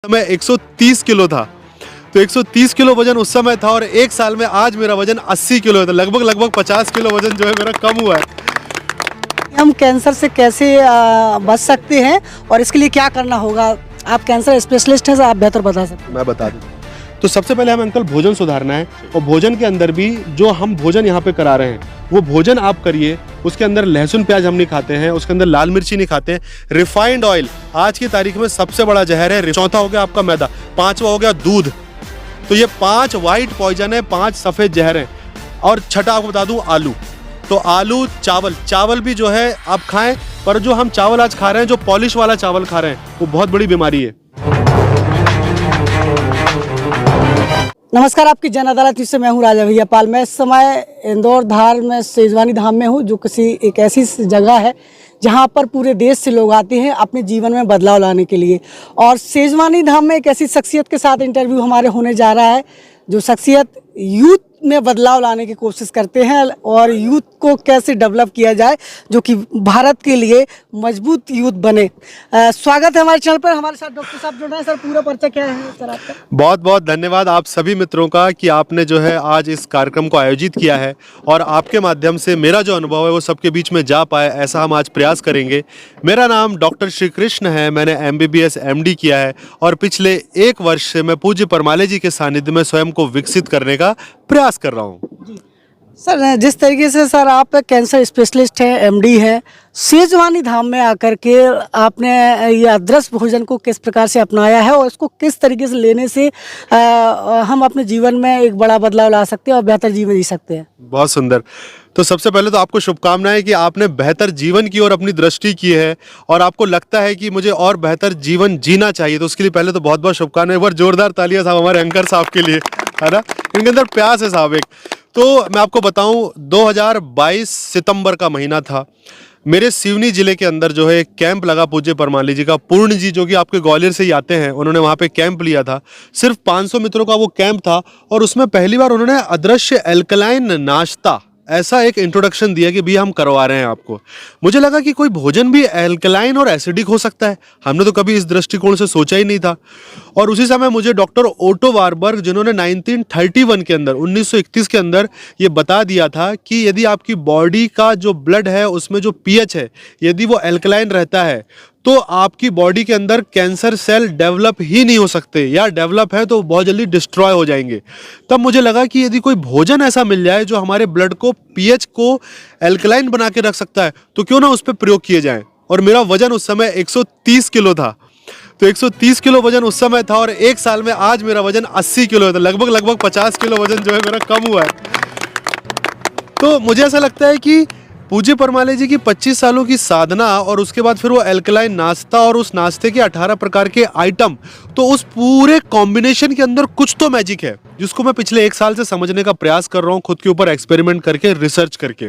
मैं 130 किलो था। तो 130 किलो वजन उस समय था और एक साल में आज मेरा वजन 80 किलो है। तो लगभग 50 किलो वजन जो है मेरा कम हुआ है। हम कैंसर से कैसे बच सकते हैं और इसके लिए क्या करना होगा? आप कैंसर स्पेशलिस्ट हैं, आप बेहतर बता सकते हैं। मैं बता दूं, तो सबसे पहले हमें अंकल भोजन सुधारना है और भोजन के अंदर भी जो हम भोजन यहाँ पे करा रहे हैं वो भोजन आप करिए। उसके अंदर लहसुन प्याज हम नहीं खाते हैं, उसके अंदर लाल मिर्ची नहीं खाते हैं। रिफाइंड ऑयल आज की तारीख में सबसे बड़ा जहर है। चौथा हो गया आपका मैदा, पांचवा हो गया दूध। तो ये 5 वाइट पॉइजन है, 5 सफेद जहर है। और छठा आपको बता दूं आलू। तो आलू, चावल भी जो है आप खाएं, पर जो हम चावल आज खा रहे हैं, जो पॉलिश वाला चावल खा रहे हैं, वो बहुत बड़ी बीमारी है। नमस्कार, आपकी जन अदालत से मैं हूं राजा भैया पाल। मैं इस समय इंदौर धार में सेजवानी धाम में हूं, जो किसी एक ऐसी जगह है जहां पर पूरे देश से लोग आते हैं अपने जीवन में बदलाव लाने के लिए। और सेजवानी धाम में एक ऐसी शख्सियत के साथ इंटरव्यू हमारे होने जा रहा है जो शख्सियत यूथ में बदलाव लाने की कोशिश करते हैं और यूथ को कैसे डेवलप किया जाए जो कि भारत के लिए मजबूत यूथ बने। स्वागत है हमारे चैनल पर। हमारे साथ डॉक्टर साहब जुड़ रहे हैं। सर, पूरा परिचय क्या है सर आपका? बहुत बहुत धन्यवाद आप सभी मित्रों का कि आपने जो है आज इस कार्यक्रम को आयोजित किया है और आपके माध्यम से मेरा जो अनुभव है वो सबके बीच में जा पाए, ऐसा हम आज प्रयास करेंगे। मेरा नाम डॉक्टर श्री कृष्ण है। मैंने MBBS MD किया है और पिछले 1 वर्ष से मैं पूज्य परमाले जी के सानिध्य में स्वयं को विकसित करने का प्रयास कर रहा हूँ। सर, जिस तरीके से सर आप कैंसर स्पेशलिस्ट हैं, MD हैं, सेजवानी धाम में आकर के आपने ये अदृश्य भोजन को किस प्रकार से अपनाया है और इसको किस तरीके से लेने से हम अपने जीवन में एक बड़ा बदलाव ला सकते हैं और बेहतर जीवन जी सकते हैं? बहुत सुंदर। तो सबसे पहले तो आपको शुभकामनाएं कि आपने बेहतर जीवन की ओर अपनी दृष्टि की है और आपको लगता है कि मुझे और बेहतर जीवन जीना चाहिए। तो उसके लिए पहले तो बहुत बहुत शुभकामनाएं। एक बार जोरदार तालियां साहब हमारे एंकर साहब के लिए, है ना। इनके अंदर प्यास है साहब एक। तो मैं आपको बताऊं, 2022 सितंबर का महीना था। मेरे सिवनी जिले के अंदर जो है एक कैंप लगा पूज्य परमाली जी का। पूर्ण जी जो कि आपके ग्वालियर से ही आते हैं, उन्होंने वहाँ पे कैंप लिया था। सिर्फ 500 मित्रों का वो कैंप था और उसमें पहली बार उन्होंने अदृश्य एल्कलाइन नाश्ता ऐसा एक इंट्रोडक्शन दिया कि भैया हम करवा रहे हैं आपको। मुझे लगा कि कोई भोजन भी एल्कलाइन और एसिडिक हो सकता है। हमने तो कभी इस दृष्टिकोण से सोचा ही नहीं था। और उसी समय मुझे डॉक्टर ओटो वारबर्ग, जिन्होंने 1931 के अंदर 1931 के अंदर ये बता दिया था कि यदि आपकी बॉडी का जो ब्लड है उसमें जो pH है, यदि वो एल्कलाइन रहता है तो आपकी बॉडी के अंदर कैंसर सेल डेवलप ही नहीं हो सकते, या डेवलप है तो बहुत जल्दी डिस्ट्रॉय हो जाएंगे। तब मुझे लगा कि यदि कोई भोजन ऐसा मिल जाए जो हमारे ब्लड को pH को एल्कलाइन बना के रख सकता है, तो क्यों ना उस पर प्रयोग किए जाएं। और मेरा वजन उस समय 130 किलो था। तो 130 किलो वजन उस समय था और एक साल में आज मेरा वजन 80 किलो है। तो लगभग 50 किलो वजन जो है मेरा कम हुआ है। तो मुझे ऐसा लगता है कि पूज्य परमाले जी की 25 सालों की साधना और उसके बाद फिर वो एल्कलाइन नाश्ता और उस नाश्ते के 18 प्रकार के आइटम, तो उस पूरे कॉम्बिनेशन के अंदर कुछ तो मैजिक है जिसको मैं पिछले 1 साल से समझने का प्रयास कर रहा हूँ, खुद के ऊपर एक्सपेरिमेंट करके, रिसर्च करके।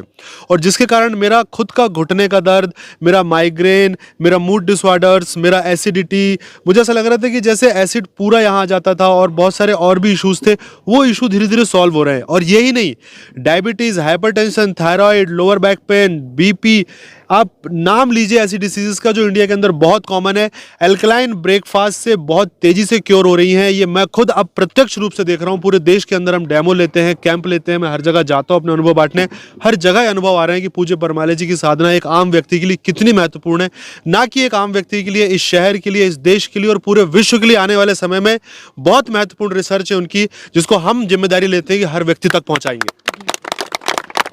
और जिसके कारण मेरा खुद का घुटने का दर्द, मेरा माइग्रेन, मेरा मूड डिसऑर्डर्स, मेरा एसिडिटी, मुझे ऐसा लग रहा था कि जैसे एसिड पूरा यहाँ आ जाता था और बहुत सारे और भी इश्यूज थे, वो इशू धीरे धीरे सॉल्व हो रहे हैं। और यही नहीं, diabetes, hypertension, thyroid, lower back pain, BP, आप नाम लीजिए ऐसी डिसीजेस का जो इंडिया के अंदर बहुत कॉमन है, एल्कलाइन ब्रेकफास्ट से बहुत तेजी से क्योर हो रही हैं। ये मैं खुद अब प्रत्यक्ष रूप से देख रहा हूँ। पूरे देश के अंदर हम डेमो लेते हैं, कैंप लेते हैं, मैं हर जगह जाता हूँ अपने अनुभव बांटने। हर जगह अनुभव आ रहे हैं कि पूज्य परमाले जी की साधना एक आम व्यक्ति के लिए कितनी महत्वपूर्ण है। ना कि एक आम व्यक्ति के लिए, इस शहर के लिए, इस देश के लिए और पूरे विश्व के लिए आने वाले समय में बहुत महत्वपूर्ण रिसर्च है उनकी, जिसको हम जिम्मेदारी लेते हैं कि हर व्यक्ति तक पहुँचाएंगे।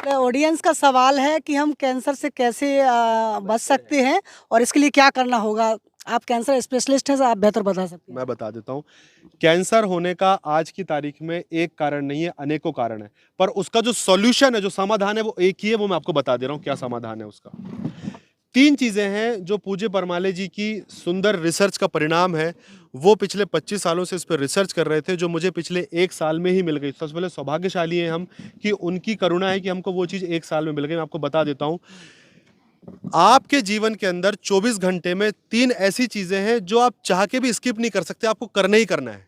ऑडियंस का सवाल है कि हम कैंसर से कैसे बच सकते हैं और इसके लिए क्या करना होगा? आप कैंसर स्पेशलिस्ट हैं, आप बेहतर बता सकते हैं। मैं बता देता हूँ। कैंसर होने का आज की तारीख में एक कारण नहीं है, अनेकों कारण है। पर उसका जो सॉल्यूशन है, जो समाधान है, वो एक ही है। वो मैं आपको बता दे रहा हूँ क्या समाधान है उसका। 3 चीजें हैं जो पूज्य परमाले जी की सुंदर रिसर्च का परिणाम है। वो पिछले 25 सालों से इस पर रिसर्च कर रहे थे, जो मुझे पिछले 1 साल में ही मिल गई। सबसे पहले सौभाग्यशाली हैं हम कि उनकी करुणा है कि हमको वो चीज़ 1 साल में मिल गई। मैं आपको बता देता हूँ। आपके जीवन के अंदर 24 घंटे में 3 ऐसी चीजें हैं जो आप चाह के भी स्किप नहीं कर सकते, आपको करना ही करना है।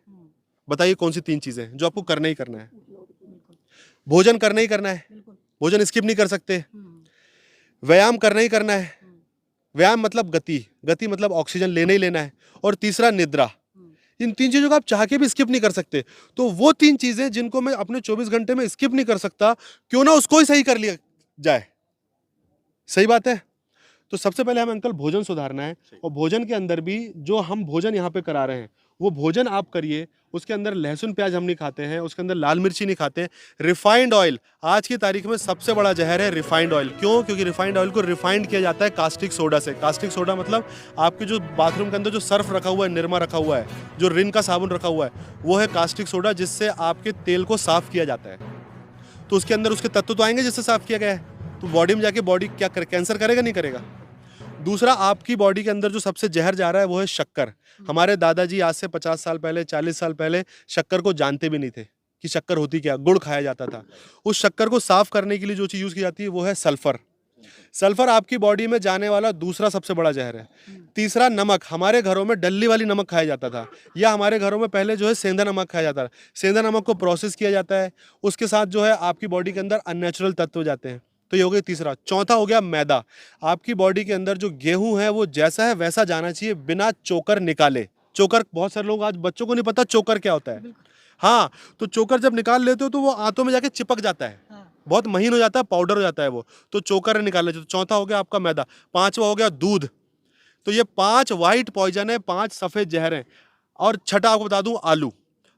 बताइए कौन सी 3 चीजें हैं जो आपको करना ही करना है? भोजन करना ही करना है, भोजन स्किप नहीं कर सकते। व्यायाम करना ही करना है, व्यायाम मतलब गति, गति मतलब ऑक्सीजन लेना ही लेना है। और तीसरा निद्रा, इन 3 चीज़ों को आप चाह के भी स्किप नहीं कर सकते। तो वो 3 चीज़ें जिनको मैं अपने 24 घंटे में स्किप नहीं कर सकता, क्यों ना उसको ही सही कर लिया जाए। सही बात है? तो सबसे पहले हमें अंकल भोजन सुधारना है, और भोजन के अंदर भी जो हम भोजन यहाँ पे करा रहे हैं वो भोजन आप करिए। उसके अंदर लहसुन प्याज हम नहीं खाते हैं, उसके अंदर लाल मिर्ची नहीं खाते हैं। रिफाइंड ऑयल आज की तारीख में सबसे बड़ा जहर है, रिफाइंड ऑयल। क्यों? क्योंकि रिफाइंड ऑयल को रिफाइंड किया जाता है कास्टिक सोडा से। कास्टिक सोडा मतलब आपके जो बाथरूम के अंदर जो सर्फ रखा हुआ है, निरमा रखा हुआ है, जो रिन का साबुन रखा हुआ है, वो है कास्टिक सोडा, जिससे आपके तेल को साफ किया जाता है। तो उसके अंदर उसके तत्व तो आएंगे जिससे साफ किया गया है, तो बॉडी में जाके बॉडी क्या कैंसर करेगा? नहीं करेगा। दूसरा, आपकी बॉडी के अंदर जो सबसे जहर जा रहा है वो है शक्कर। हमारे दादाजी आज से 50 साल पहले, 40 साल पहले शक्कर को जानते भी नहीं थे कि शक्कर होती क्या। गुड़ खाया जाता था। उस शक्कर को साफ करने के लिए जो चीज़ यूज़ की जाती है वो है सल्फर। सल्फर आपकी बॉडी में जाने वाला दूसरा सबसे बड़ा जहर है। तीसरा, नमक। हमारे घरों में डल्ली वाली नमक खाया जाता था, या हमारे घरों में पहले जो है सेंधा नमक खाया जाता था। सेंधा नमक को प्रोसेस किया जाता है, उसके साथ जो है आपकी बॉडी के अंदर अननेचुरल तत्व जाते हैं। तो ये हो गया तीसरा। चौथा हो गया मैदा। आपकी बॉडी के अंदर जो गेहूं है वो जैसा है वैसा जाना चाहिए, बिना चोकर निकाले। चोकर, बहुत सारे लोग, आज बच्चों को नहीं पता चोकर क्या होता है। हाँ, तो चोकर जब निकाल लेते हो तो वो आंतों में जाके चिपक जाता है, बहुत महीन हो जाता है, पाउडर हो जाता है वो, तो चोकर निकालना चाहिए। तो चौथा हो गया आपका मैदा। पांचवा हो गया दूध। तो ये 5 वाइट पॉइजन है, 5 सफेद जहर हैं। और छठा आपको बता दूं, आलू।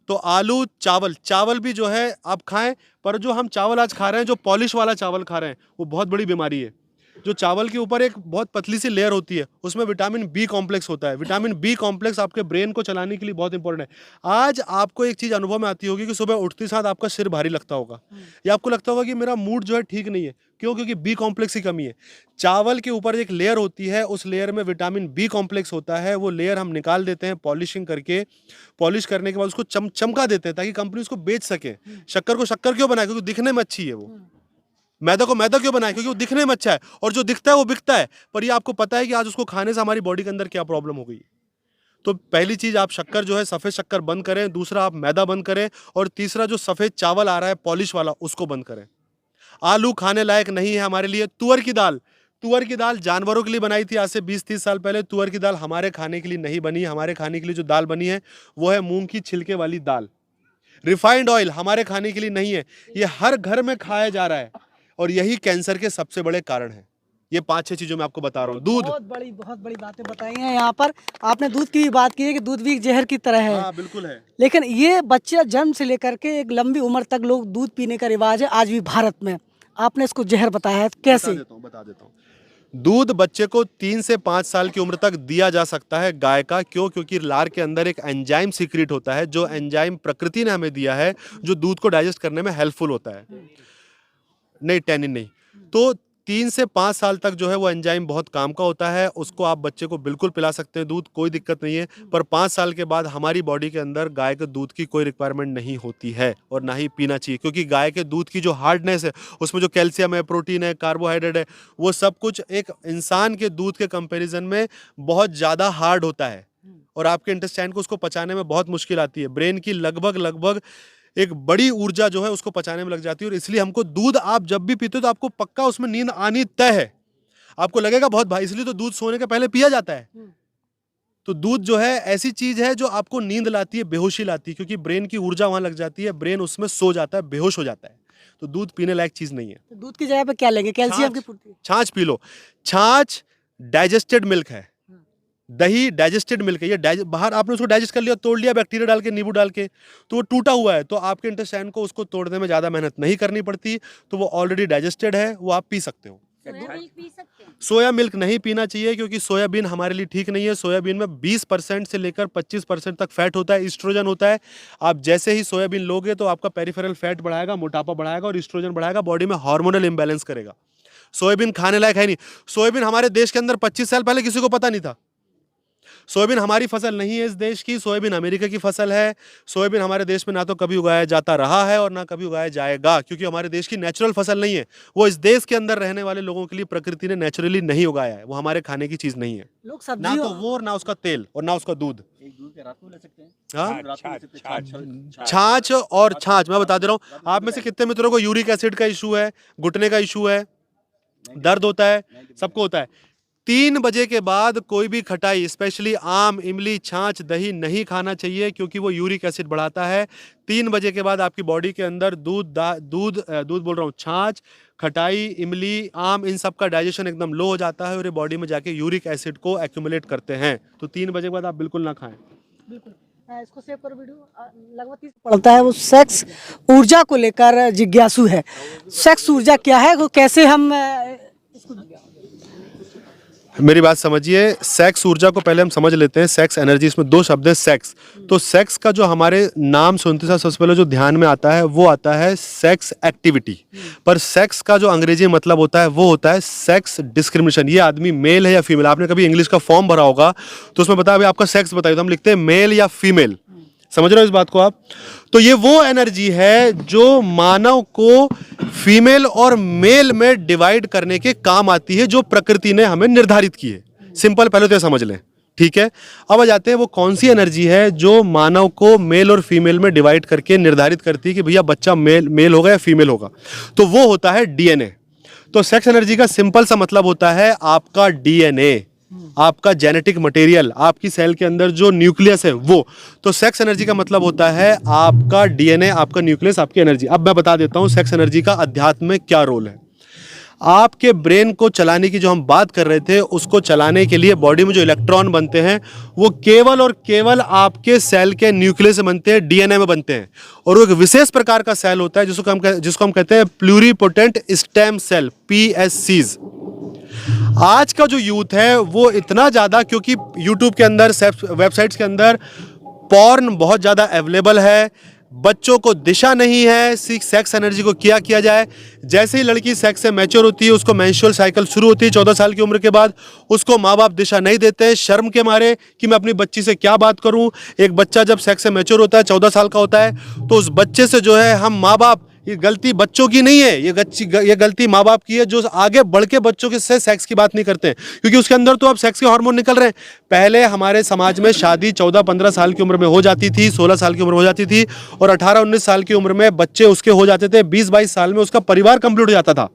तो आलू, चावल। चावल भी जो है आप खाएं, पर जो हम चावल आज खा रहे हैं, जो पॉलिश वाला चावल खा रहे हैं, वो बहुत बड़ी बीमारी है। जो चावल के ऊपर एक बहुत पतली सी लेयर होती है, उसमें विटामिन बी कॉम्प्लेक्स होता है। विटामिन बी कॉम्प्लेक्स आपके ब्रेन को चलाने के लिए बहुत इंपॉर्टेंट है। आज आपको एक चीज़ अनुभव में आती होगी कि सुबह उठते साथ आपका सिर भारी लगता होगा, या आपको लगता होगा कि मेरा मूड जो है ठीक नहीं है। क्यों? क्योंकि बी कॉम्प्लेक्स की कमी है। चावल के ऊपर एक लेयर होती है, उस लेयर में विटामिन बी कॉम्प्लेक्स होता है। वो लेयर हम निकाल देते हैं पॉलिशिंग करके। पॉलिश करने के बाद उसको चमका देते हैं ताकि कंपनी उसको बेच सके। शक्कर को शक्कर क्यों बनाए? क्योंकि दिखने में अच्छी है वो। मैदा को मैदा क्यों बनाए? क्योंकि वो दिखने में अच्छा है, और जो दिखता है वो बिकता है। पर ये आपको पता है कि आज उसको खाने से हमारी बॉडी के अंदर क्या प्रॉब्लम हो गई। तो पहली चीज, आप शक्कर जो है सफेद शक्कर बंद करें। दूसरा, आप मैदा बंद करें। और तीसरा, जो सफेद चावल आ रहा है पॉलिश वाला, उसको बंद करें। आलू खाने लायक नहीं है हमारे लिए। तुअर की दाल। तुअर की दाल जानवरों के लिए बनाई थी आज से 20-30 साल पहले। तुअर की दाल हमारे खाने के लिए नहीं बनी। हमारे खाने के लिए जो दाल बनी है वो है मूंग की छिलके वाली दाल। रिफाइंड ऑयल हमारे खाने के लिए नहीं है। ये हर घर में खाया जा रहा है, और यही कैंसर के सबसे बड़े कारण है। ये 5-6 चीजों में आपको बता रहा हूँ। दूध, बहुत बड़ी बातें बताई हैं यहाँ पर। आपने दूध की भी बात की है कि दूध भी एक जहर की तरह है। हाँ बिल्कुल है। लेकिन ये बच्चे जन्म से लेकर के एक लंबी उम्र तक लोग दूध पीने का रिवाज है आज भी भारत में। आपने इसको जहर बताया है, कैसे? बता देता हूँ। दूध बच्चे को 3 से 5 साल की उम्र तक दिया जा सकता है गाय का। क्यों? क्योंकि लार के अंदर एक एंजाइम सीक्रेट होता है, जो एंजाइम प्रकृति ने हमें दिया है, जो दूध को डाइजेस्ट करने में हेल्पफुल होता है। नहीं, टैनिन नहीं। तो 3 से 5 साल तक जो है वो एंजाइम बहुत काम का होता है। उसको आप बच्चे को बिल्कुल पिला सकते हैं दूध, कोई दिक्कत नहीं है। पर 5 साल के बाद हमारी बॉडी के अंदर गाय के दूध की कोई रिक्वायरमेंट नहीं होती है, और ना ही पीना चाहिए। क्योंकि गाय के दूध की जो हार्डनेस है, उसमें जो कैल्शियम है, प्रोटीन है, कार्बोहाइड्रेट है, वो सब कुछ एक इंसान के दूध के कंपेरिजन में बहुत ज़्यादा हार्ड होता है, और आपके इंटेस्टाइन को उसको पचाने में बहुत मुश्किल आती है। ब्रेन की लगभग एक बड़ी ऊर्जा जो है उसको पचाने में लग जाती है। और इसलिए हमको दूध, आप जब भी पीते हो तो आपको पक्का उसमें नींद आनी तय है। आपको लगेगा बहुत भाई, इसलिए तो दूध सोने के पहले पिया जाता है। तो दूध जो है ऐसी चीज है जो आपको नींद लाती है, बेहोशी लाती है, क्योंकि ब्रेन की ऊर्जा वहां लग जाती है, ब्रेन उसमें सो जाता है, बेहोश हो जाता है। तो दूध पीने लायक चीज नहीं है। तो दूध की जगह पे क्या लेंगे? कैल्शियम की पूर्ति। छाछ पी लो। छाछ डाइजेस्टेड मिल्क है। दही डाइजेस्टेड मिल्क है। ये बाहर आपने उसको डाइजेस्ट कर लिया, तोड़ लिया बैक्टीरिया डाल के, नींबू डाल के, तो वो टूटा हुआ है। तो आपके इंटेस्टाइन को उसको तोड़ने में ज़्यादा मेहनत नहीं करनी पड़ती, तो वो ऑलरेडी डाइजेस्टेड है, वो आप पी सकते हो। सोया मिल्क नहीं पीना चाहिए, क्योंकि सोयाबीन हमारे लिए ठीक नहीं है। सोयाबीन में 20% से लेकर 25% तक फैट होता है, ईस्ट्रोजन होता है। आप जैसे ही सोयाबीन लोगे तो आपका पेरिफेरल फैट बढ़ाएगा, मोटापा बढ़ाएगा, और ईस्ट्रोजन बढ़ाएगा, बॉडी में हार्मोनल इंबैलेंस करेगा। सोयाबीन खाने लायक है नहीं। सोयाबीन हमारे देश के अंदर 25 साल पहले किसी को पता नहीं था। सोयाबीन हमारी फसल नहीं है इस देश की, सोयाबीन अमेरिका की फसल है। सोयाबीन हमारे देश में ना तो कभी उगाया जाता रहा है और ना कभी उगाया जाएगा, क्योंकि हमारे देश की नेचुरल फसल नहीं है। वो इस देश के अंदर रहने वाले लोगों के लिए प्रकृति ने नेचुरली नहीं उगाया है। वो हमारे खाने की चीज नहीं है। लोग ना सब्जी तो वो, और ना उसका तेल, और ना उसका दूध। एक दूध के रात को ले सकते हैं। हाँ, रात को ले सकते हैं। छाछ और छाछ। मैं बता दे रहा हूँ, आप में से कितने मित्रों को यूरिक एसिड का इशू है, घुटने का इशू है, दर्द होता है? सबको होता है। 3 बजे के बाद कोई भी खटाई, स्पेशली आम, इमली, छाछ, दही नहीं खाना चाहिए क्योंकि वो यूरिक एसिड बढ़ाता है। 3 बजे के बाद आपकी बॉडी के अंदर दूध बोल रहा हूँ, छाछ, खटाई, इमली, आम, इन सब का डाइजेशन एकदम लो हो जाता है और ये बॉडी में जाके यूरिक एसिड को एक्यूमुलेट करते हैं। तो 3 बजे के बाद आप बिल्कुल ना खाएं। बिल्कुल। इसको सेव करो वीडियो। लगभग 30 पड़ता है। वो सेक्स ऊर्जा को लेकर जिज्ञासु है। सेक्स ऊर्जा क्या है, वो कैसे हम इसको मेरी बात समझिए, सेक्स ऊर्जा को पहले हम समझ लेते हैं। सेक्स एनर्जी, इसमें 2 शब्द है सेक्स। तो सेक्स का जो हमारे नाम सुनते साथ सबसे पहले जो ध्यान में आता है वो आता है सेक्स एक्टिविटी। पर सेक्स का जो अंग्रेजी मतलब होता है वो होता है सेक्स डिस्क्रिमिनेशन। ये आदमी मेल है या फीमेल। आपने कभी इंग्लिश का फॉर्म भरा होगा तो उसमें बताया आपका सेक्स बताइए, तो हम लिखते हैं मेल या फीमेल। समझ रहे हो इस बात को आप? तो ये वो एनर्जी है जो मानव को फीमेल और मेल में डिवाइड करने के काम आती है, जो प्रकृति ने हमें निर्धारित की है। सिंपल, पहले तो ये समझ लें, ठीक है। अब आ जाते हैं वो कौन सी एनर्जी है जो मानव को मेल और फीमेल में डिवाइड करके निर्धारित करती है कि भैया बच्चा मेल होगा या फीमेल होगा। तो वो होता है डीएनए। तो सेक्स एनर्जी का सिंपल सा मतलब होता है आपका डीएनए, आपका जेनेटिक मटेरियल, आपकी सेल के अंदर जो न्यूक्लियस है वो। तो सेक्स एनर्जी का मतलब होता है आपका डीएनए, आपका न्यूक्लियस, आपकी एनर्जी। अब मैं बता देता हूं सेक्स एनर्जी का अध्यात्म में क्या रोल है। आपके ब्रेन को चलाने की जो हम बात कर रहे थे, उसको चलाने के लिए बॉडी में जो इलेक्ट्रॉन बनते हैं वो केवल और केवल आपके सेल के न्यूक्लियस से बनते हैं, डीएनए में बनते हैं। और वो एक विशेष प्रकार का सेल होता है जिसको हम कहते हैं प्लूरिपोटेंट स्टेम सेल, PSCs। आज का जो यूथ है वो इतना ज़्यादा, क्योंकि यूट्यूब के अंदर, वेबसाइट्स के अंदर पॉर्न बहुत ज़्यादा अवेलेबल है, बच्चों को दिशा नहीं है सेक्स एनर्जी को क्या किया जाए। जैसे ही लड़की सेक्स से मैच्योर होती है, उसको मेंस्ट्रुअल साइकिल शुरू होती है 14 साल की उम्र के बाद, उसको माँ बाप दिशा नहीं देते शर्म के मारे कि मैं अपनी बच्ची से क्या बात करूं। एक बच्चा जब सेक्स से मैच्योर होता है, 14 साल का होता है, तो उस बच्चे से जो है हम माँ बाप, ये गलती बच्चों की नहीं है, ये गलती माँ बाप की है जो आगे बढ़ के बच्चों के से सेक्स की बात नहीं करते हैं, क्योंकि उसके अंदर तो अब सेक्स के हार्मोन निकल रहे हैं। पहले हमारे समाज में शादी 14-15 साल की उम्र में हो जाती थी, 16 साल की उम्र हो जाती थी, और 18-19 साल की उम्र में बच्चे उसके हो जाते थे। 20-22 साल में उसका परिवार कंप्लीट हो जाता था।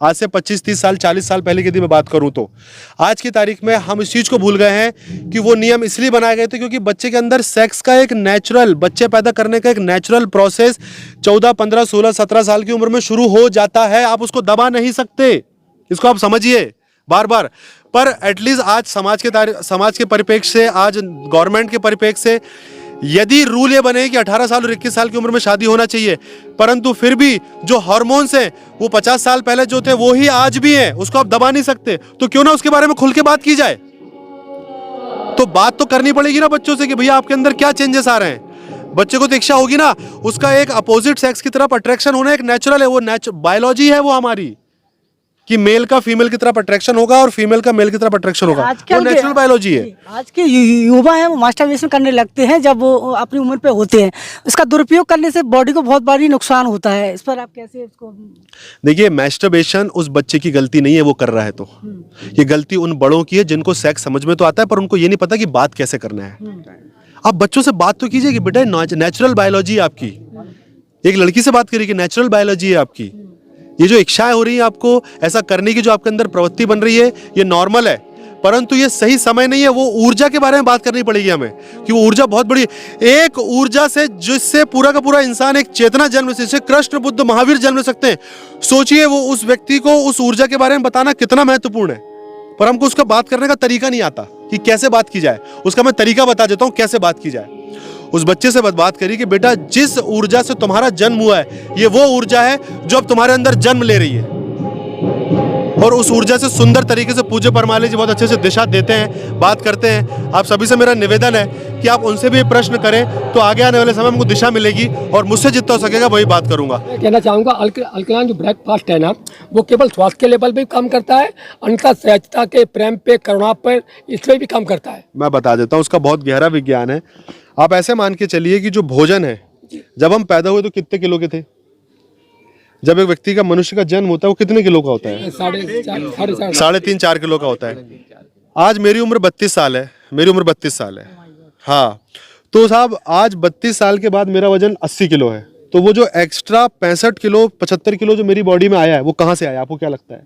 आज से 25-30 साल, 40 साल पहले की यदि मैं बात करूं तो आज की तारीख में हम इस चीज़ को भूल गए हैं कि वो नियम इसलिए बनाए गए थे क्योंकि बच्चे के अंदर सेक्स का एक नेचुरल, बच्चे पैदा करने का एक नेचुरल प्रोसेस 14, 15, 16, 17 साल की उम्र में शुरू हो जाता है। आप उसको दबा नहीं सकते, इसको आप समझिए बार बार। पर एटलीस्ट आज समाज के परिप्रेक्ष्य से, आज गवर्नमेंट के परिप्रेक्ष्य से यदि रूल ये बने कि 18 साल और 21 साल की उम्र में शादी होना चाहिए, परंतु फिर भी जो हार्मोन्स हैं वो 50 साल पहले जो थे वो ही आज भी हैं, उसको आप दबा नहीं सकते। तो क्यों ना उसके बारे में खुल के बात की जाए। तो बात तो करनी पड़ेगी ना बच्चों से कि भैया आपके अंदर क्या चेंजेस आ रहे हैं। बच्चे को तो इच्छा होगी ना, उसका एक अपोजिट सेक्स की तरफ अट्रैक्शन होना एक नेचुरल है, वो बायोलॉजी है वो हमारी, कि मेल का फीमेल की तरफ अट्रैक्शन होगा और फीमेल का मेल की तरफ अट्रैक्शन होगा। वो नेचुरल बायोलॉजी है। आज के युवा है वो मास्टरबेशन करने लगते हैं जब वो अपनी उम्र पे होते हैं। इसका दुरुपयोग करने से बॉडी को बहुत भारी नुकसान होता है। इस पर आप कैसे इसको? अब मास्टरबेशन उस बच्चे की गलती नहीं है, वो कर रहा है तो ये गलती उन बड़ों की है जिनको सेक्स समझ में तो आता है पर उनको ये नहीं पता कि बात कैसे करना है। आप बच्चों से बात तो कीजिए कि बेटा नेचुरल बायोलॉजी है आपकी। एक लड़की से बात करिए कि नेचुरल बायोलॉजी है आपकी, ये जो इच्छाएं हो रही है आपको ऐसा करने की, जो आपके अंदर प्रवृत्ति बन रही है, ये नॉर्मल है, परंतु ये सही समय नहीं है। वो ऊर्जा के बारे में बात करनी पड़ेगी हमें कि वो ऊर्जा बहुत बड़ी, एक ऊर्जा से जिससे पूरा का पूरा इंसान एक चेतना जन्म से, जिससे कृष्ण, बुद्ध, महावीर जन्म सकते हैं। सोचिए वो उस व्यक्ति को उस ऊर्जा के बारे में बताना कितना महत्वपूर्ण है, पर हमको उसका बात करने का तरीका नहीं आता कि कैसे बात की जाए। उसका मैं तरीका बता देता हूँ कैसे बात की जाए। उस बच्चे से बात करिए कि बेटा जिस ऊर्जा से तुम्हारा जन्म हुआ है, ये वो ऊर्जा है जो अब तुम्हारे अंदर जन्म ले रही है, और उस ऊर्जा से सुंदर तरीके से पूज्य परमाली जी बहुत अच्छे से दिशा देते हैं, बात करते हैं। आप सभी से मेरा निवेदन है कि आप उनसे भी प्रश्न करें, तो आगे आने वाले समय में हमको दिशा मिलेगी, और मुझसे जितना हो सकेगा वही बात करूंगा। मैं कहना चाहूँगा अल्कलाइन जो ब्रेकफास्ट है ना, वो केवल स्वास्थ्य के लेवल पे भी काम करता है, अन्यथा सहजता के, प्रेम पे, करुणा पर, इसमें भी काम करता है। मैं बता देता हूँ, उसका बहुत गहरा विज्ञान है। आप ऐसे मान के चलिए कि जो भोजन है, जब हम पैदा हुए तो कितने किलो के थे? जब एक व्यक्ति का, मनुष्य का जन्म होता है वो कितने किलो का होता है? 3.5-4 किलो का होता है। आज मेरी उम्र 32 साल है, मेरी उम्र 32 साल है। हाँ, तो साहब आज 32 साल के बाद मेरा वजन 80 किलो है। तो वो जो एक्स्ट्रा 65 किलो 75 किलो जो मेरी बॉडी में आया है, वो कहाँ से आया? आपको क्या लगता है?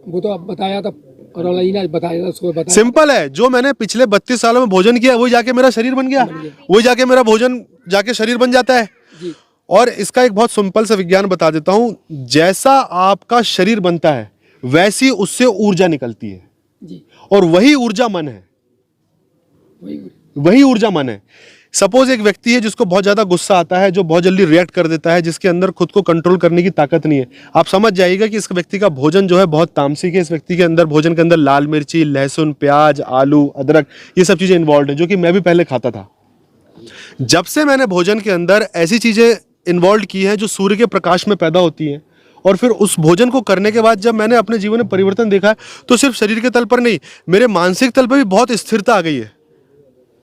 वो तो आप बताया था और ऑनलाइन आज बताया, सुबह बताया। सिंपल है, जो मैंने पिछले 32 सालों में भोजन किया वही जाके मेरा शरीर बन गया, वही जाके मेरा भोजन जाके शरीर बन जाता है। जी। और इसका एक बहुत सिंपल सा विज्ञान बता देता हूँ, जैसा आपका शरीर बनता है वैसी उससे ऊर्जा निकलती है, जी। और वही ऊर्जा मन है, वही ऊर्जा मन है। सपोज एक व्यक्ति है जिसको बहुत ज्यादा गुस्सा आता है, जो बहुत जल्दी रिएक्ट कर देता है, जिसके अंदर खुद को कंट्रोल करने की ताकत नहीं है, आप समझ जाइएगा कि इस व्यक्ति का भोजन जो है बहुत तामसिक है। इस व्यक्ति के अंदर भोजन के अंदर लाल मिर्ची, लहसुन, प्याज, आलू, अदरक, ये सब चीजें इन्वॉल्व है, जो कि मैं भी पहले खाता था। जब से मैंने भोजन के अंदर ऐसी चीजें इन्वॉल्व की हैं जो सूर्य के प्रकाश में पैदा होती हैं, और फिर उस भोजन को करने के बाद जब मैंने अपने जीवन में परिवर्तन देखा है, तो सिर्फ शरीर के तल पर नहीं, मेरे मानसिक तल पर भी बहुत स्थिरता आ गई है।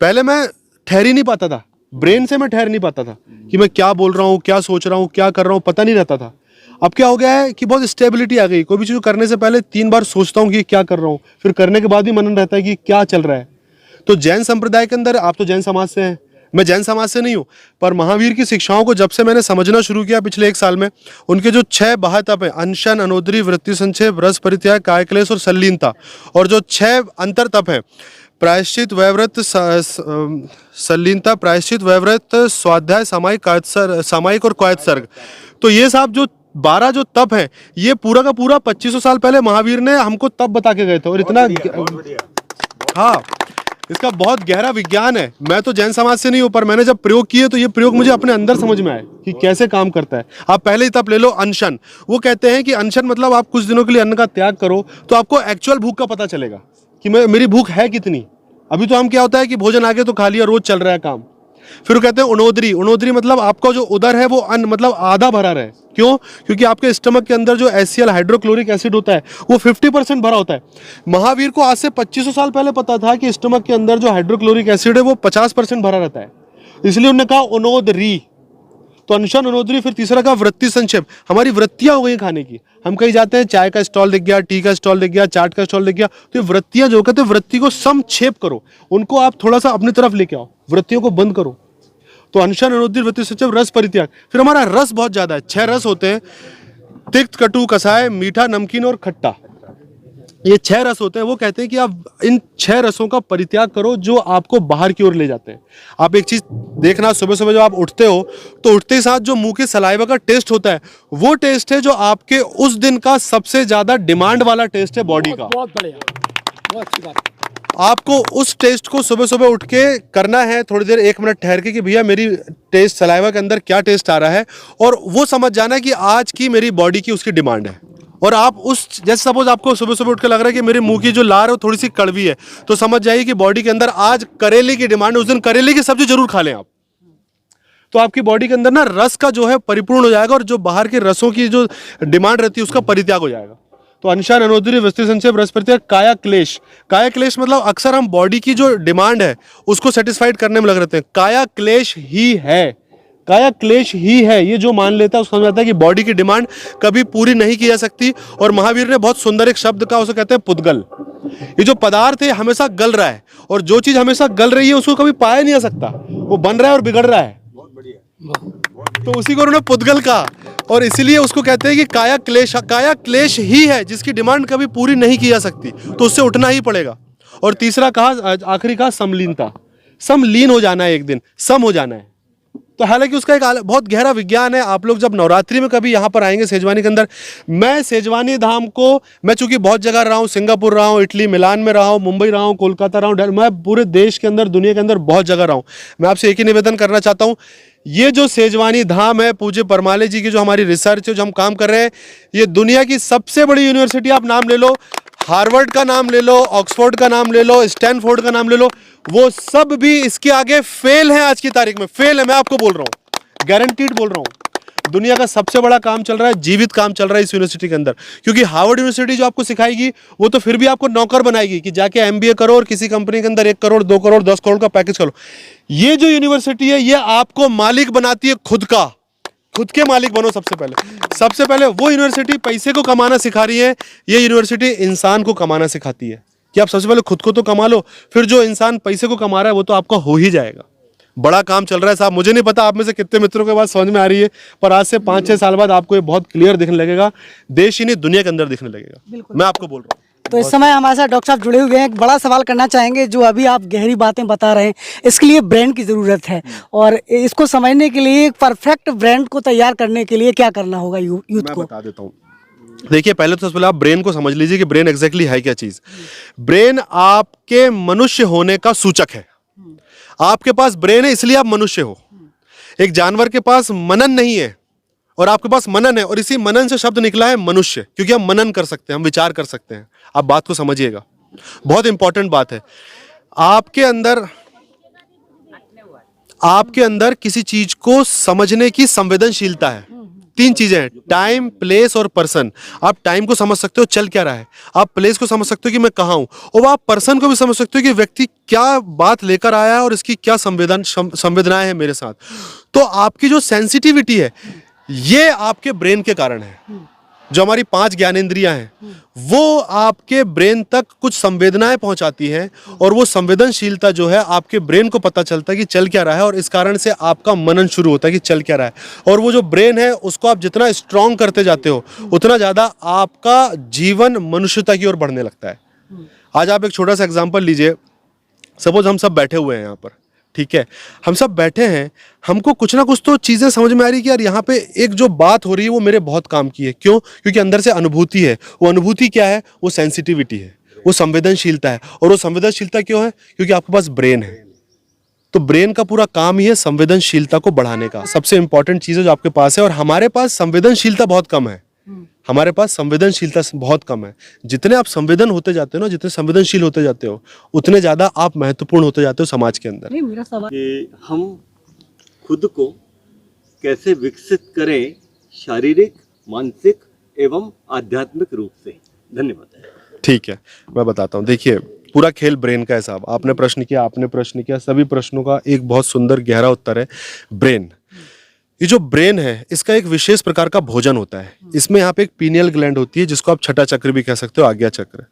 पहले मैं ठहर ही नहीं पाता था, ब्रेन से मैं ठहर नहीं पाता था कि मैं क्या बोल रहा हूँ, क्या सोच रहा हूँ, क्या कर रहा हूँ, पता नहीं रहता था। अब क्या हो गया है कि बहुत स्टेबिलिटी आ गई। कोई भी चीज़ करने से पहले 3 बार सोचता हूँ कि क्या कर रहा हूँ, फिर करने के बाद भी मनन रहता है कि क्या चल रहा है। तो जैन संप्रदाय के अंदर, आप तो जैन समाज से हैं, मैं जैन समाज से नहीं हूँ, पर महावीर की शिक्षाओं को जब से मैंने समझना शुरू किया पिछले 1 साल में, उनके जो 6 बाह्यतप है, अनशन, अनोदरी, वृत्ति संक्षेप, रस परित्याग, कायक्लेश और संलीनता, और जो 6 अंतर तप है, प्रायश्चित, वैव्रत, संलीनता, प्रायश्चित, वैव्रत, स्वाध्याय, सामायिक और कायत्सर्ग, तो ये सब जो 12 जो तप है, ये पूरा का पूरा 2500 साल पहले महावीर ने हमको तप बता के गए थे। और इतना, हाँ, इसका बहुत गहरा विज्ञान है। मैं तो जैन समाज से नहीं हूं, पर मैंने जब प्रयोग किए तो ये प्रयोग मुझे अपने अंदर समझ में आए कि कैसे काम करता है। आप पहले ही तप ले लो, अनशन। वो कहते हैं कि अनशन मतलब आप कुछ दिनों के लिए अन्न का त्याग करो, तो आपको एक्चुअल भूख का पता चलेगा कि मेरी भूख है कितनी। अभी तो हम क्या होता है कि भोजन आगे तो खा लिया, रोज चल रहा है काम। फिर वो कहते हैं उनोदरी। उनोदरी मतलब आपका जो उदर है वो अन्न मतलब आधा भरा रहे। क्यों? क्योंकि आपके स्टमक के अंदर जो HCl हाइड्रोक्लोरिक एसिड होता है वो 50% भरा होता है। महावीर को आज से 2500 साल पहले पता था कि स्टमक के अंदर जो हाइड्रोक्लोरिक एसिड है वो 50% भरा रहता है, इसलिए उन्होंने कहा उनोदरी। तो अनशन, उनोदरी। फिर तीसरा कहा वृत्ति संक्षेप। हमारी वृत्तियां हो गई खाने की। हम कहीं जाते हैं, चाय का स्टॉल दिख गया, टी का स्टॉल दिख गया, चाट का स्टॉल दिख गया, तो ये वृत्तियां जो कहते हैं, वृत्ति को संक्षेप करो, उनको आप थोड़ा सा अपनी तरफ लेके आओ, वृत्तियों को बंद करो। तो अनशन, अनुद्र, वृत्ति संक्षेप, रस परित्याग। फिर हमारा रस बहुत ज्यादा है, 6 रस होते हैं, तिक्त, कटु, कसाय, मीठा, नमकीन और खट्टा। ये 6 रस होते हैं। वो कहते हैं कि आप इन 6 रसों का परित्याग करो जो आपको बाहर की ओर ले जाते हैं। आप एक चीज देखना, सुबह सुबह जब आप उठते हो तो उठते ही साथ जो मुंह के सलाइवा का टेस्ट होता है, वो टेस्ट है जो आपके उस दिन का सबसे ज्यादा डिमांड वाला टेस्ट है बॉडी का। बहुत बढ़िया, बहुत अच्छी बात। आपको उस टेस्ट को सुबह सुबह उठ के करना है, थोड़ी देर 1 मिनट ठहर के कि भैया मेरी टेस्ट सलाइवा के अंदर क्या टेस्ट आ रहा है, और वो समझ जाना है कि आज की मेरी बॉडी की उसकी डिमांड है। और आप उस, जैसे सपोज आपको सुबह सुबह उठ के लग रहा है कि मेरे मुंह की जो लार है वो थोड़ी सी कड़वी है, तो समझ जाइए कि बॉडी के अंदर आज करेले की डिमांड है, उस दिन करेले की सब्जी जरूर खा लें आप। तो आपकी बॉडी के अंदर ना रस का जो है परिपूर्ण हो जाएगा, और जो बाहर के रसों की जो डिमांड रहती है उसका परित्याग हो जाएगा। तो अनशन, अनुद्री, वृत्ति संक्षेप, रस परित्याग, काया क्लेश। काया क्लेश मतलब अक्सर हम बॉडी की जो डिमांड है उसको सेटिस्फाइड करने में लग रहते हैं। काया क्लेश ही है, काया क्लेश ही है, ये जो मान लेता है उसको समझ आता है कि बॉडी की डिमांड कभी पूरी नहीं की जा सकती। और महावीर ने बहुत सुंदर एक शब्द का, उसे कहते हैं पुद्गल। ये जो पदार्थ है हमेशा गल रहा है, और जो चीज हमेशा गल रही है उसको कभी पाया नहीं जा सकता, वो बन रहा है और बिगड़ रहा है। तो उसी को उन्होंने पुद्गल कहा, और इसीलिए उसको कहते हैं कि काया क्लेश ही है जिसकी डिमांड कभी पूरी नहीं की जा सकती, तो उससे उठना ही पड़ेगा। और तीसरा कहा, आखिरी कहा समलीनता। समलीन हो जाना है, एक दिन सम हो जाना है। तो हालांकि उसका एक बहुत गहरा विज्ञान है। आप लोग जब नवरात्रि में कभी यहाँ पर आएंगे सेजवानी के अंदर, मैं सेजवानी धाम को, मैं चूंकि बहुत जगह रहा हूँ, सिंगापुर रहा हूँ, इटली मिलान में रहा हूँ, मुंबई रहा हूँ, कोलकाता रहा हूँ, मैं पूरे देश के अंदर, दुनिया के अंदर बहुत जगह रहा हूँ। मैं आपसे एक ही निवेदन करना चाहता हूँ, ये जो सेजवानी धाम है, पूज्य परमाले जी की जो हमारी रिसर्च है, जो हम काम कर रहे हैं, ये दुनिया की सबसे बड़ी यूनिवर्सिटी, आप नाम ले लो, हार्वर्ड का नाम ले लो, ऑक्सफोर्ड का नाम ले लो, स्टैनफोर्ड का नाम ले लो, वो सब भी इसके आगे फेल है। आज की तारीख में फेल है, मैं आपको बोल रहा हूँ, गारंटीड बोल रहा हूँ। दुनिया का सबसे बड़ा काम चल रहा है, जीवित काम चल रहा है इस यूनिवर्सिटी के अंदर। क्योंकि हार्वर्ड यूनिवर्सिटी जो आपको सिखाएगी वो तो फिर भी आपको नौकर बनाएगी कि जाके MBA करो और किसी कंपनी के अंदर 1 करोड़ 2 करोड़ 10 करोड़ का पैकेज करो। ये जो यूनिवर्सिटी है ये आपको मालिक बनाती है, खुद का, खुद के मालिक बनो। सबसे पहले वो यूनिवर्सिटी पैसे को कमाना सिखा रही है, ये यूनिवर्सिटी इंसान को कमाना सिखाती है कि आप सबसे पहले खुद को तो कमा लो, फिर जो इंसान पैसे को कमा रहा है वो तो आपका हो ही जाएगा। बड़ा काम चल रहा है साहब। मुझे नहीं पता आप में से कितने मित्रों के बाद समझ में आ रही है, पर आज से 5-6 साल बाद आपको ये बहुत क्लियर दिखने लगेगा, देश ही नहीं दुनिया के अंदर दिखने लगेगा। मैं आपको बोल रहा हूँ। तो इस समय हमारे साथ डॉक्टर साहब जुड़े हुए हैं। एक बड़ा सवाल करना चाहेंगे, जो अभी आप गहरी बातें बता रहे हैं, इसके लिए ब्रेन की ज़रूरत है, और इसको समझने के लिए एक परफेक्ट ब्रेन को तैयार करने के लिए क्या करना होगा यूथ मैं को? बता देता हूँ। देखिए, पहले तो सबसे पहले आप ब्रेन को समझ लीजिए कि ब्रेन एग्जैक्टली है क्या चीज। ब्रेन आपके मनुष्य होने का सूचक है। आपके पास ब्रेन है इसलिए आप मनुष्य हो। एक जानवर के पास मनन नहीं है और आपके पास मनन है, और इसी मनन से शब्द निकला है मनुष्य, क्योंकि हम मनन कर सकते हैं, हम विचार कर सकते हैं। आप बात को समझिएगा, बहुत इंपॉर्टेंट बात है। आपके अंदर किसी चीज को समझने की संवेदनशीलता है। 3 चीजें हैं, टाइम, प्लेस और पर्सन। आप टाइम को समझ सकते हो चल क्या रहा है, आप प्लेस को समझ सकते हो कि मैं कहाँ हूं, और आप पर्सन को भी समझ सकते हो कि व्यक्ति क्या बात लेकर आया है और इसकी क्या संवेदनाएं हैं मेरे साथ। तो आपकी जो सेंसिटिविटी है ये आपके ब्रेन के कारण है। जो हमारी 5 ज्ञानेंद्रियां हैं वो आपके ब्रेन तक कुछ संवेदनाएं पहुंचाती हैं, और वो संवेदनशीलता जो है आपके ब्रेन को पता चलता है कि चल क्या रहा है, और इस कारण से आपका मनन शुरू होता है कि चल क्या रहा है। और वो जो ब्रेन है उसको आप जितना स्ट्रांग करते जाते हो उतना ज़्यादा आपका जीवन मनुष्यता की ओर बढ़ने लगता है। आज आप एक छोटा सा एग्जाम्पल लीजिए। सपोज हम सब बैठे हुए हैं यहाँ पर, ठीक है, हम सब बैठे हैं, हमको कुछ ना कुछ तो चीज़ें समझ में आ रही कि यार यहाँ पे एक जो बात हो रही है वो मेरे बहुत काम की है। क्यों? क्योंकि अंदर से अनुभूति है। वो अनुभूति क्या है? वो सेंसिटिविटी है, वो संवेदनशीलता है। और वो संवेदनशीलता क्यों है? क्योंकि आपके पास ब्रेन है। तो ब्रेन का पूरा काम ही है संवेदनशीलता को बढ़ाने का। सबसे इंपॉर्टेंट चीज़ है जो आपके पास है, और हमारे पास संवेदनशीलता बहुत कम है। हमारे पास संवेदनशीलता बहुत कम है। जितने आप संवेदन होते जाते हो ना, जितने संवेदनशील होते जाते हो, उतने ज़्यादा आप महत्वपूर्ण होते जाते हो समाज के अंदर। नहीं, मेरा सवाल कि हम खुद को कैसे विकसित करें शारीरिक, मानसिक एवं आध्यात्मिक रूप से। धन्यवाद। ठीक है, मैं बताता हूँ। देखिए, पूरा खेल ब्रेन का है साहब। आपने प्रश्न किया, आपने प्रश्न किया, सभी प्रश्नों का एक बहुत सुंदर गहरा उत्तर है ब्रेन। ये जो ब्रेन है इसका एक विशेष प्रकार का भोजन होता है। इसमें यहाँ पे एक पीनियल ग्लैंड होती है जिसको आप छठा चक्र भी कह सकते हो, आज्ञा चक्र।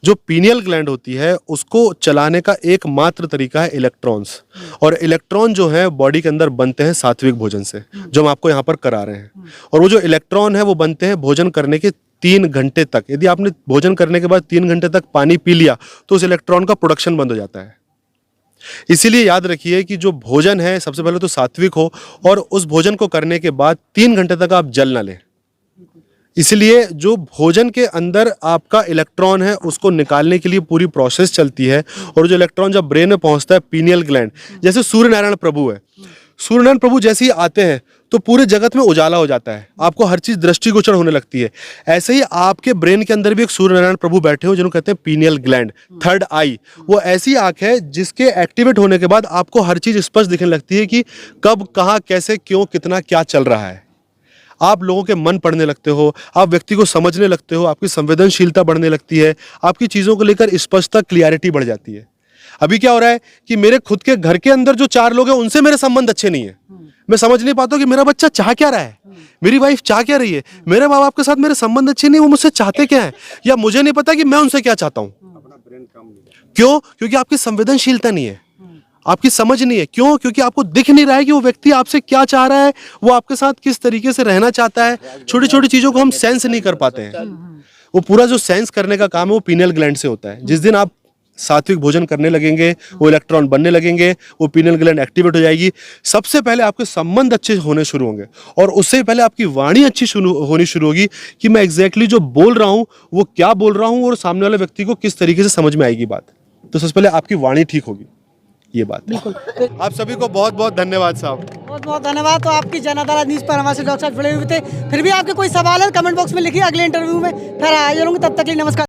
जो पीनियल ग्लैंड होती है उसको चलाने का एकमात्र तरीका है इलेक्ट्रॉन्स, और इलेक्ट्रॉन जो है बॉडी के अंदर बनते हैं सात्विक भोजन से, जो हम आपको यहाँ पर करा रहे हैं। और वो जो इलेक्ट्रॉन है वो बनते हैं भोजन करने के 3 घंटे तक। यदि आपने भोजन करने के बाद 3 घंटे तक पानी पी लिया तो उस इलेक्ट्रॉन का प्रोडक्शन बंद हो जाता है। इसीलिए याद रखिए कि जो भोजन है सबसे पहले तो सात्विक हो, और उस भोजन को करने के बाद 3 घंटे तक आप जल ना लें। इसलिए जो भोजन के अंदर आपका इलेक्ट्रॉन है उसको निकालने के लिए पूरी प्रोसेस चलती है, और जो इलेक्ट्रॉन जब ब्रेन में पहुंचता है पीनियल ग्लैंड, जैसे सूर्य नारायण प्रभु है, सूर्य नारायण प्रभु जैसे ही आते हैं तो पूरे जगत में उजाला हो जाता है, आपको हर चीज दृष्टिगोचर होने लगती है। ऐसे ही आपके ब्रेन के अंदर भी एक सूर्य नारायण प्रभु बैठे हो जिनको कहते हैं पीनियल ग्लैंड, थर्ड आई। वो ऐसी आंख है जिसके एक्टिवेट होने के बाद आपको हर चीज स्पष्ट दिखने लगती है कि कब, कहाँ, कैसे, क्यों, कितना, क्या चल रहा है। आप लोगों के मन पढ़ने लगते हो, आप व्यक्ति को समझने लगते हो, आपकी संवेदनशीलता बढ़ने लगती है, आपकी चीज़ों को लेकर स्पष्टता, क्लियरिटी बढ़ जाती है। अभी क्या हो रहा है कि मेरे खुद के घर के अंदर जो 4 लोग हैं उनसे मेरे संबंध अच्छे नहीं है। मैं समझ नहीं पाता कि मेरा बच्चा चाह क्या रहा है, मेरी वाइफ चाह क्या रही है, मेरे माँ बाप के साथ मेरे संबंध अच्छे नहीं, वो मुझसे चाहते क्या है, या मुझे नहीं पता कि मैं उनसे क्या चाहता हूँ। क्यों? क्योंकि आपकी संवेदनशीलता नहीं है, आपकी समझ नहीं है। क्यों? क्योंकि आपको दिख नहीं रहा है कि वो व्यक्ति आपसे क्या चाह रहा है, वो आपके साथ किस तरीके से रहना चाहता है। छोटी छोटी चीजों को हम सेंस नहीं कर पाते हैं। वो पूरा जो सेंस करने का काम है वो पीनियल ग्लैंड से होता है। जिस दिन आप सात्विक भोजन करने लगेंगे, वो इलेक्ट्रॉन बनने लगेंगे, वो पीनियल ग्लैंड एक्टिवेट हो जाएगी। सबसे पहले आपके संबंध अच्छे होने शुरू होंगे, और उससे पहले आपकी वाणी अच्छी होनी शुरू होगी कि मैं एग्जैक्टली जो बोल रहा हूँ वो क्या बोल रहा हूँ, और सामने वाले व्यक्ति को किस तरीके से समझ में आएगी बात। तो सबसे पहले आपकी वाणी ठीक होगी, ये बात। बिल्कुल। आप सभी को बहुत बहुत धन्यवाद साहब। बहुत बहुत धन्यवाद। तो आपकी जन अदालत न्यूज़ पर हमारे से डॉक्टर साहब जुड़े हुए थे। फिर भी आपके कोई सवाल है कमेंट बॉक्स में लिखिए, अगले इंटरव्यू में फिर आ जाऊंगी। तब तक के लिए नमस्कार।